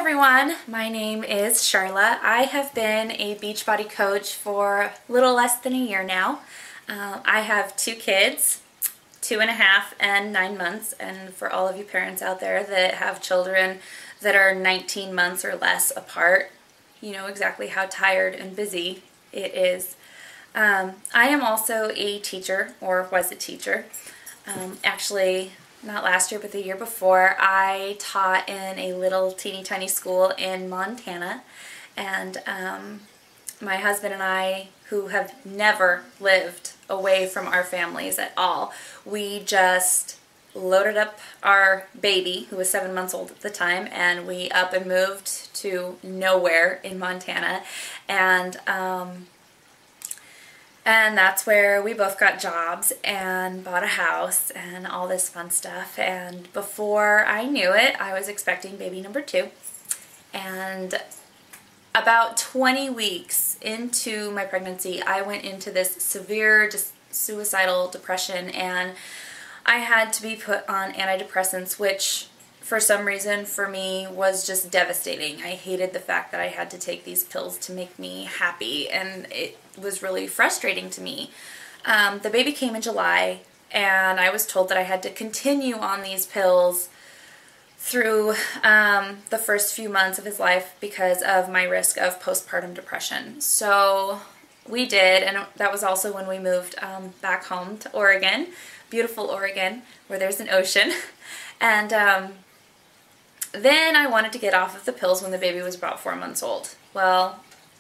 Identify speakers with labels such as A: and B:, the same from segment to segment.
A: everyone, my name is Charla. I have been a Beachbody coach for a little less than a year now. I have two kids, 2.5 and 9 months, and for all of you parents out there that have children that are 19 months or less apart, you know exactly how tired and busy it is. I am also a teacher, or was a teacher. Actually, not last year, but the year before, I taught in a little teeny tiny school in Montana, and my husband and I, who have never lived away from our families at all, we just loaded up our baby, who was 7 months old at the time, and we up and moved to nowhere in Montana, and that's where we both got jobs and bought a house and all this fun stuff. And before I knew it, I was expecting baby number 2. And about 20 weeks into my pregnancy, I went into this severe suicidal depression, and I had to be put on antidepressants, which for some reason for me was just devastating. I hated the fact that I had to take these pills to make me happy, and it was really frustrating to me. The baby came in July, and I was told that I had to continue on these pills through the first few months of his life because of my risk of postpartum depression. So we did, and that was also when we moved back home to Oregon, beautiful Oregon, where there's an ocean. And then I wanted to get off of the pills when the baby was about 4 months old. Well,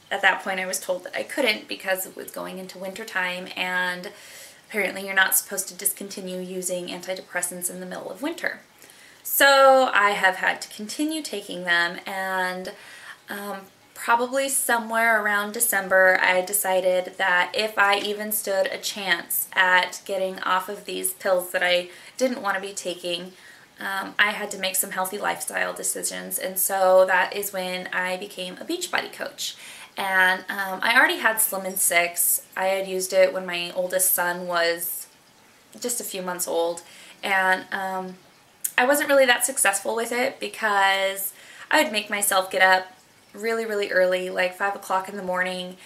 A: at that point I was told that I couldn't because it was going into winter time, and apparently you're not supposed to discontinue using antidepressants in the middle of winter. So I have had to continue taking them, and probably somewhere around December I decided that if I even stood a chance at getting off of these pills that I didn't want to be taking, I had to make some healthy lifestyle decisions. And so that is when I became a Beachbody coach. And I already had Slim in 6. I had used it when my oldest son was just a few months old, and I wasn't really that successful with it because I would make myself get up really, really early, like 5 o'clock in the morning,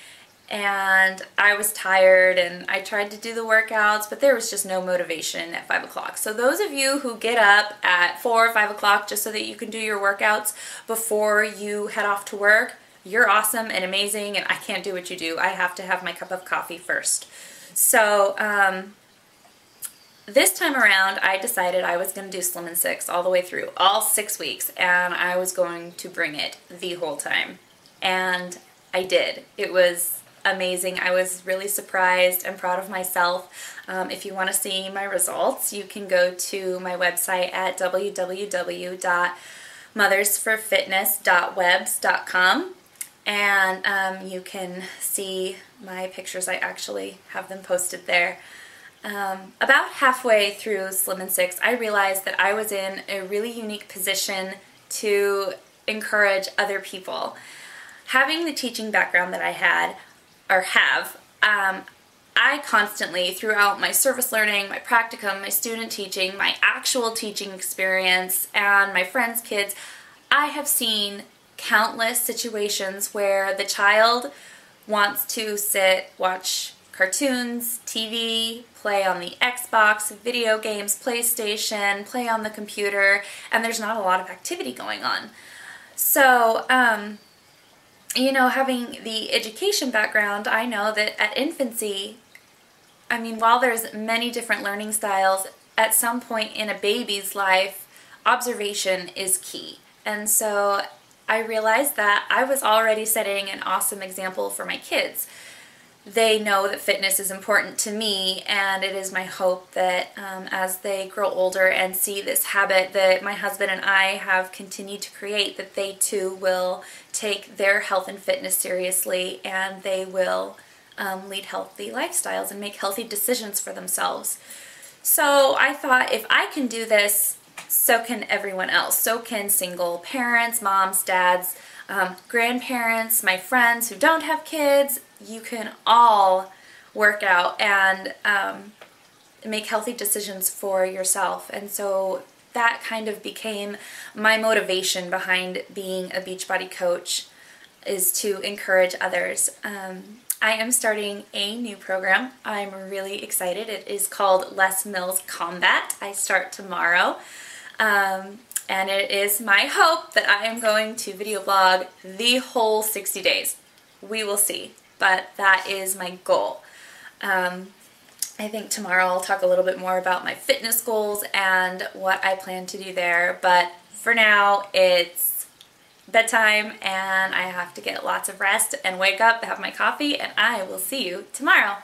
A: and I was tired, and I tried to do the workouts, but there was just no motivation at 5 o'clock. So those of you who get up at 4 or 5 o'clock just so that you can do your workouts before you head off to work, you're awesome and amazing, and I can't do what you do. I have to have my cup of coffee first. So this time around, I decided I was going to do Slim in 6 all the way through, all 6 weeks, and I was going to bring it the whole time. And I did. It was amazing. I was really surprised and proud of myself. If you want to see my results, you can go to my website at www.mothersforfitness.webs.com, and you can see my pictures. I actually have them posted there. About halfway through Slim in 6, I realized that I was in a really unique position to encourage other people. Having the teaching background that I had, or have, I constantly, throughout my service learning, my practicum, my student teaching, my actual teaching experience, and my friends' kids, I have seen countless situations where the child wants to sit, watch cartoons, TV, play on the Xbox, video games, PlayStation, play on the computer, and there's not a lot of activity going on. So, you know, having the education background, I know that at infancy, I mean, while there's many different learning styles, at some point in a baby's life, observation is key. And so I realized that I was already setting an awesome example for my kids. They know that fitness is important to me, and it is my hope that as they grow older and see this habit that my husband and I have continued to create, that they too will take their health and fitness seriously, and they will lead healthy lifestyles and make healthy decisions for themselves. So I thought, if I can do this, so can everyone else. So can single parents, moms, dads, grandparents, my friends who don't have kids. You can all work out and make healthy decisions for yourself. And so that kind of became my motivation behind being a Beachbody coach, is to encourage others. I am starting a new program. I'm really excited. It is called Les Mills Combat. I start tomorrow. And it is my hope that I am going to video blog the whole 60 days. We will see, but that is my goal. I think tomorrow I'll talk a little bit more about my fitness goals and what I plan to do there, but for now it's bedtime and I have to get lots of rest and wake up, have my coffee, and I will see you tomorrow.